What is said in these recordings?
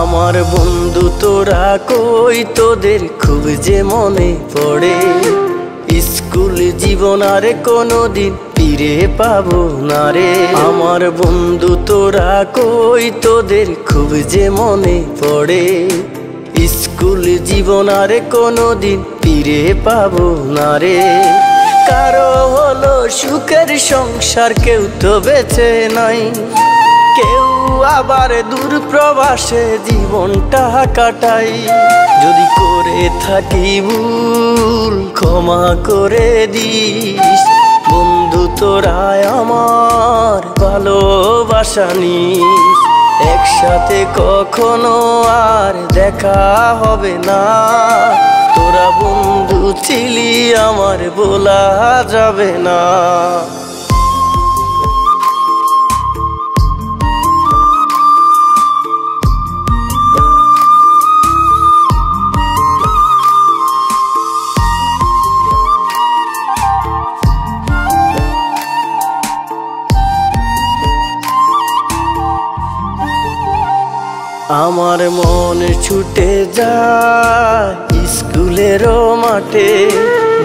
আমার বন্ধু তোরা কই, তোদের খুব যে মনে পড়ে। স্কুল জীবন আর কোনোদিন ফিরে পাবো না রে। আমার বন্ধু তোরা কই, তোদের খুব যে মনে পড়ে। স্কুল জীবন আর কোনোদিন ফিরে পাবো না রে। কারো হলো সুখের সংসার, কেউ তো বেঁচে নাই, কেউ আবার দূর প্রবাসে জীবনটা কাটাই। যদি করে থাকি ভুল ক্ষমা করে দিস, বন্ধু তোরা আমার ভালোবাসা নিস। একসাথে কখনো আর দেখা হবে না, তোরা বন্ধু ছিলি আমার বলা যাবে না। আমার মন ছুটে যায় স্কুলেরও মাঠে,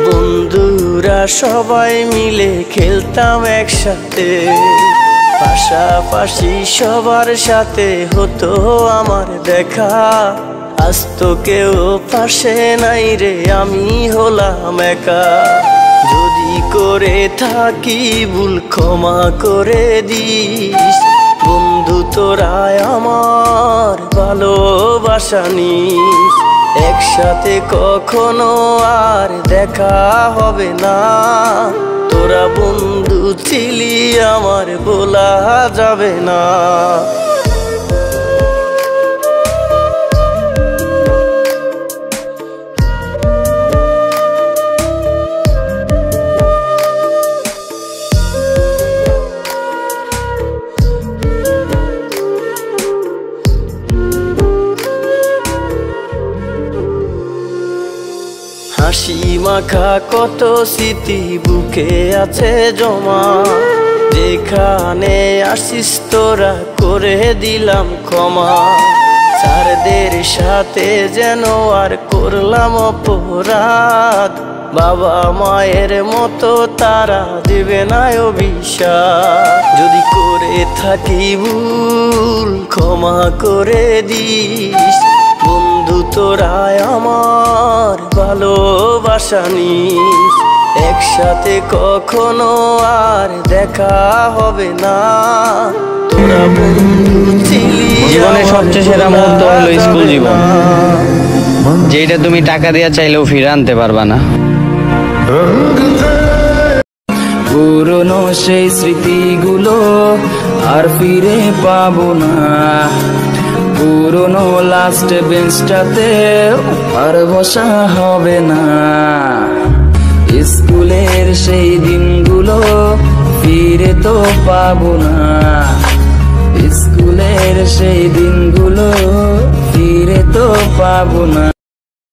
বন্ধুরা সবাই মিলে খেলতাম একসাথে। পাশাপাশি সবার সাথে হতো আমার দেখা, আজ তো কেউ পাশে নাই রে, আমি হলাম একা। যদি করে থাকি ভুল ক্ষমা করে দিস, বন্ধু তোরা আমার ভালোবাসা নিস। একসাথে কখনো আর দেখা হবে না, তোরা বন্ধু ছিলি আমার বলা যাবে না। হাসি মাখা কত স্মৃতি বুকে আছে জমা, যেখানে আসিস তোরা করে দিলাম ক্ষমা। স্যারদের সাথে যেন আর করলাম অপরাধ, বাবা মায়ের মতো তারা দেবে না অভিশাপ। যদি করে থাকি ভুল ক্ষমা করে দিস, বন্ধু তোরা আমার ভালোবাসা নিস। একসাথে কখনো আর দেখা হবে না, তোরা বন্ধু ছিলি। জীবনের সবচেয়ে সেরা মুহূর্ত হলো স্কুল জীবন, যেটা তুমি টাকা দিয়ে চাইলেও ফিরে আনতে পারবা না। পুরনো সেই স্মৃতিগুলো আর ফিরে পাবো না, পুরনো লাস্ট বেঞ্চটাতে আর বসা হবে না। স্কুলের সেই দিনগুলো ফিরে তো পাবো না, স্কুলের সেই দিনগুলো ফিরে তো পাবো না।